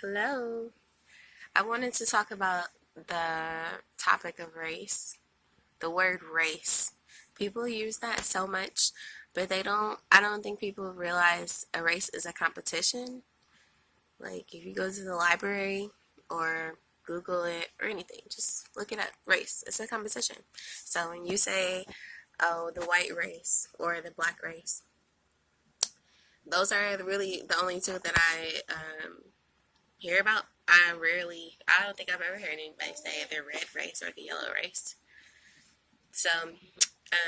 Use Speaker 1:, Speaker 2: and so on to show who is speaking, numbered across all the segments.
Speaker 1: Hello. I wanted to talk about the topic of race, the word race. People use that so much, but I don't think people realize a race is a competition. Like, if you go to the library or Google it or anything, just look it up. Race, it's a competition. So when you say, oh, the white race or the black race, those are really the only two that I hear about. I don't think I've ever heard anybody say the red race or the yellow race. So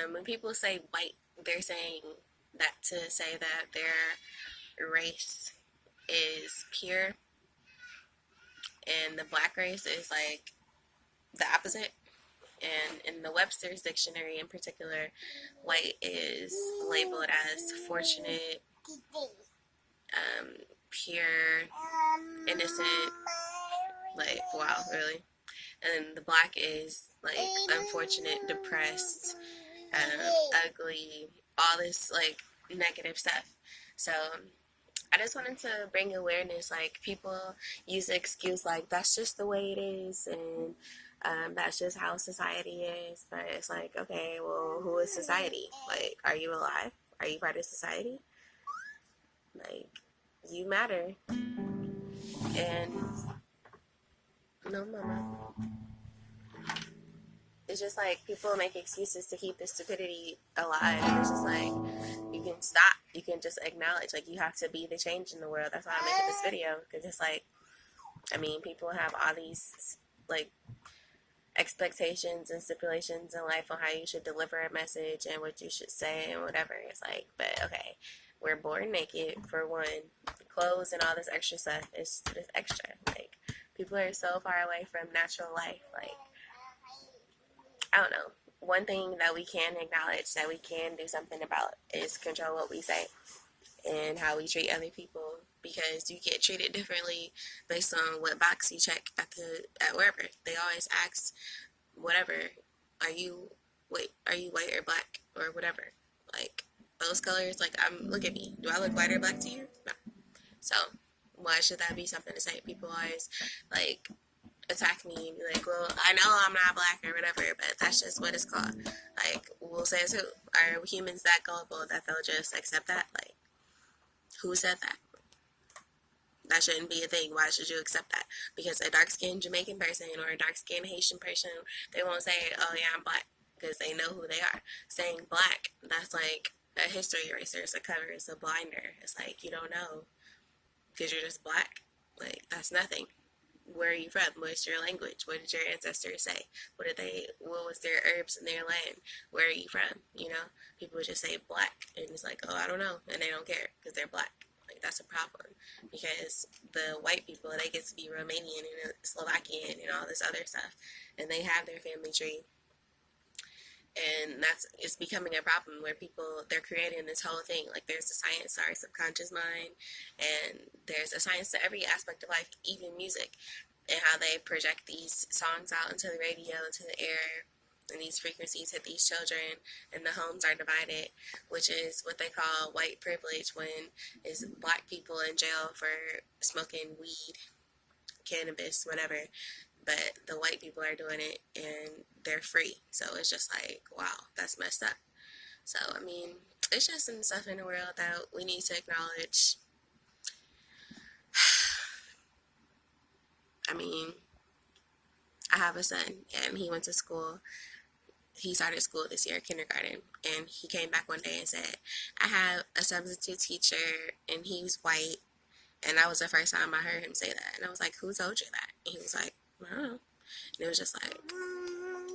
Speaker 1: when people say white, they're saying that to say that their race is pure, and the black race is like the opposite. And in the Webster's dictionary in particular, white is labeled as fortunate, um, pure, innocent. Like, wow, really? And the black is like unfortunate, depressed, ugly, all this like negative stuff. So I just wanted to bring awareness. Like, people use the excuse like that's just the way it is, and that's just how society is. But it's like, okay, well, who is society? Like, are you alive? Are you part of society? Like, you matter. And no, mama. It's just like people make excuses to keep the stupidity alive. And it's just like, you can stop. You can just acknowledge, like, you have to be the change in the world. That's why I'm making this video. Because it's like, I mean, people have all these, like, expectations and stipulations in life on how you should deliver a message and what you should say and whatever. It's like, but okay, we're born naked, for one. Clothes and all this extra stuff is just extra. Like, people are so far away from natural life. Like, I don't know. One thing that we can acknowledge that we can do something about is control what we say and how we treat other people, because you get treated differently based on what box you check at wherever. They always ask whatever, are you are you white or black or whatever. Like, those colors, like, look at me. Do I look white or black to you? No. So why should that be something to say? People always like attack me and be like, well, I know I'm not black or whatever, but that's just what it's called. Like, we'll say it's who? Are humans that gullible that they'll just accept that? Like, who said that? That shouldn't be a thing. Why should you accept that? Because a dark-skinned Jamaican person or a dark-skinned Haitian person, they won't say, oh yeah, I'm black, because they know who they are. Saying black, that's like a history eraser. It's a cover. It's a blinder. It's like, you don't know because you're just black. Like, that's nothing. Where are you from? What's your language? What did your ancestors say? What was their herbs in their land? Where are you from? You know, people would just say black, and it's like, oh, I don't know, and they don't care because they're black. Like, that's a problem, because the white people, they get to be Romanian and Slovakian and all this other stuff, and they have their family tree, and it's becoming a problem where people, they're creating this whole thing. Like, there's a science to our subconscious mind, and there's a science to every aspect of life, even music, and how they project these songs out into the radio, into the air, and these frequencies hit these children, and the homes are divided, which is what they call white privilege, when is black people in jail for smoking weed, cannabis, whatever, but the white people are doing it and they're free. So it's just like, wow, that's messed up. So, I mean, it's just some stuff in the world that we need to acknowledge. I mean, I have a son, and he went to school. He started school this year, kindergarten, and he came back one day and said, I have a substitute teacher, and he's white. And that was the first time I heard him say that. And I was like, who told you that? And he was like, I don't know. And it was just like,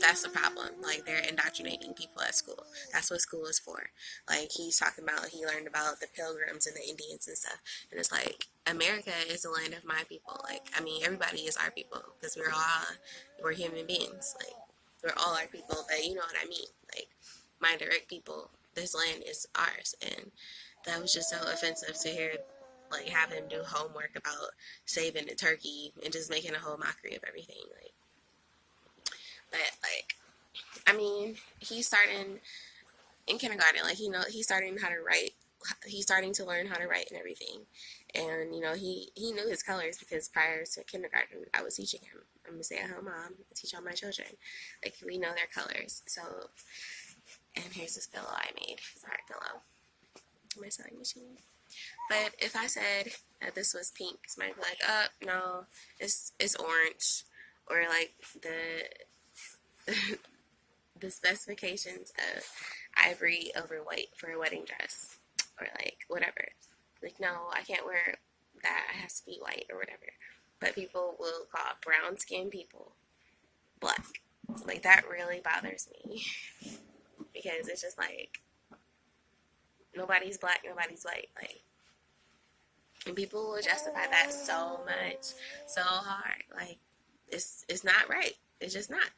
Speaker 1: that's the problem. Like, they're indoctrinating people at school. That's what school is for. Like, he's talking about, he learned about the pilgrims and the Indians and stuff. And it's like, America is the land of my people. Like, I mean, everybody is our people, because we're human beings. Like, we're all our people, but you know what I mean. Like, my direct people, this land is ours. And that was just so offensive to hear, like, have him do homework about saving the turkey and just making a whole mockery of everything. Like, but like, I mean, he's starting in kindergarten. Like, he's starting how to write. He's starting to learn how to write and everything. And, you know, he knew his colors because prior to kindergarten, I was teaching him. I'm a stay-at-home mom. I teach all my children. Like, we know their colors. So, and here's this pillow I made. It's a heart pillow. My sewing machine. But if I said that this was pink, somebody would be like, oh, no, it's orange. Or, like, the specifications of ivory over white for a wedding dress. Or, like, whatever. Like, no, I can't wear that. It has to be white or whatever. But people will call brown-skinned people black. Like, that really bothers me. Because it's just like, nobody's black, nobody's white. Like, and people will justify that so much, so hard. Like, it's not right. It's just not.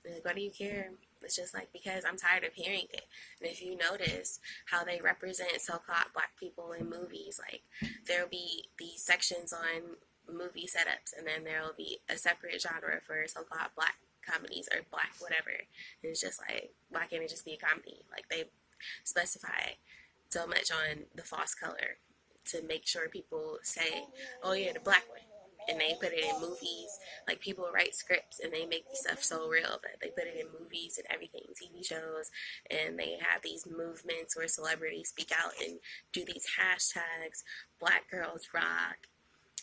Speaker 1: Like, what do you care? It's just like, because I'm tired of hearing it. And if you notice how they represent so-called black people in movies, like, there'll be these sections on movie setups, and then there'll be a separate genre for so-called black comedies or black whatever. And it's just like, why can't it just be a comedy? Like, they specify so much on the false color to make sure people say, oh yeah, the black one. And they put it in movies. Like, people write scripts and they make stuff so real that they put it in movies and everything, TV shows, and they have these movements where celebrities speak out and do these hashtags, Black Girls Rock,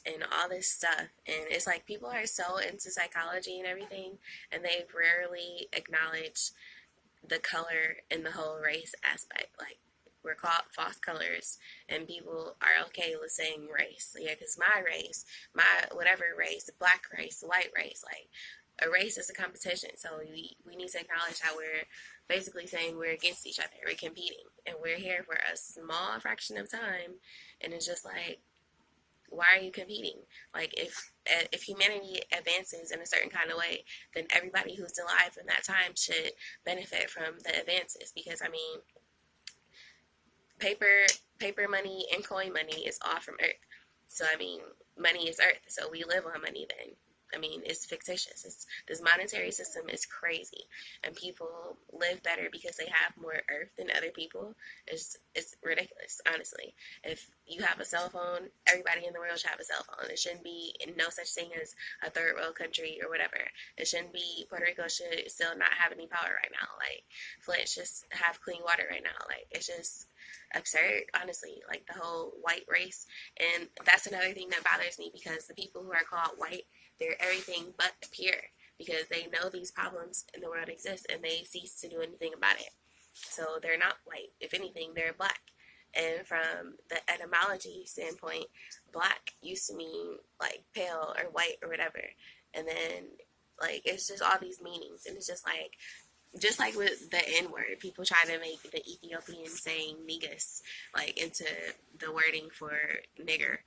Speaker 1: and all this stuff. And it's like, people are so into psychology and everything, and they rarely acknowledge the color and the whole race aspect. Like, we're called false colors, and people are okay with saying race. Yeah, because my race, my whatever race, the black race, the white race, like, a race is a competition. So we need to acknowledge how we're basically saying we're against each other, we're competing, and we're here for a small fraction of time. And it's just like, why are you competing? Like, if humanity advances in a certain kind of way, then everybody who's alive in that time should benefit from the advances. Because, I mean, paper money and coin money is all from Earth. So, I mean, money is Earth, so we live on money then. I mean, it's fictitious. This monetary system is crazy, and people live better because they have more Earth than other people. It's ridiculous, honestly. If you have a cell phone, everybody in the world should have a cell phone. It shouldn't be no such thing as a third world country or whatever. It shouldn't be, Puerto Rico should still not have any power right now. Like, Flint just have clean water right now. Like, it's just absurd, honestly. Like, the whole white race. And that's another thing that bothers me, because the people who are called white, they're everything but pure, because they know these problems in the world exist and they cease to do anything about it. So they're not white. If anything, they're black. And from the etymology standpoint, black used to mean like pale or white or whatever. And then, like, it's just all these meanings. And it's just like with the N-word, people try to make the Ethiopian saying negus, like, into the wording for nigger.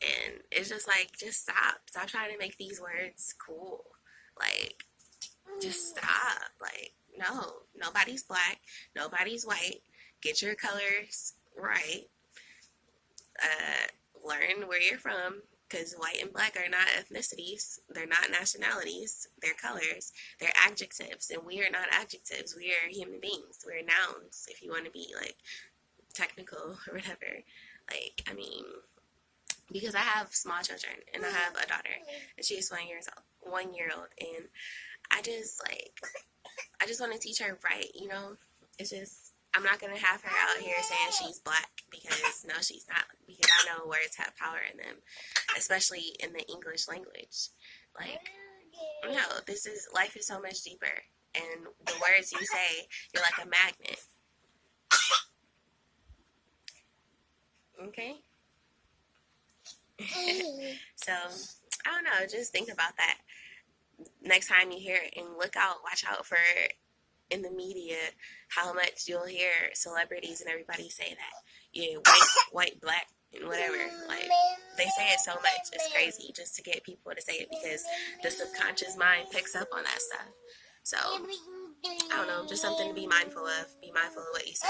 Speaker 1: And it's just like, just stop. Stop trying to make these words cool. Like, just stop. Like, no. Nobody's black. Nobody's white. Get your colors right. Learn where you're from. Because white and black are not ethnicities. They're not nationalities. They're colors. They're adjectives. And we are not adjectives. We are human beings. We're nouns, if you want to be, like, technical or whatever. Like, I mean, because I have small children, and I have a daughter, and she's 1 year old, and I just want to teach her right, you know. It's just, I'm not going to have her out here saying she's black, because no, she's not, because I know words have power in them, especially in the English language. Like, no, life is so much deeper, and the words you say, you're like a magnet. Okay? So, I don't know, just think about that next time you hear it, and watch out for, in the media, how much you'll hear celebrities and everybody say that. Yeah, white, black, and whatever. Like, they say it so much, it's crazy, just to get people to say it, because the subconscious mind picks up on that stuff. So, I don't know, just something to be mindful of. Be mindful of what you say.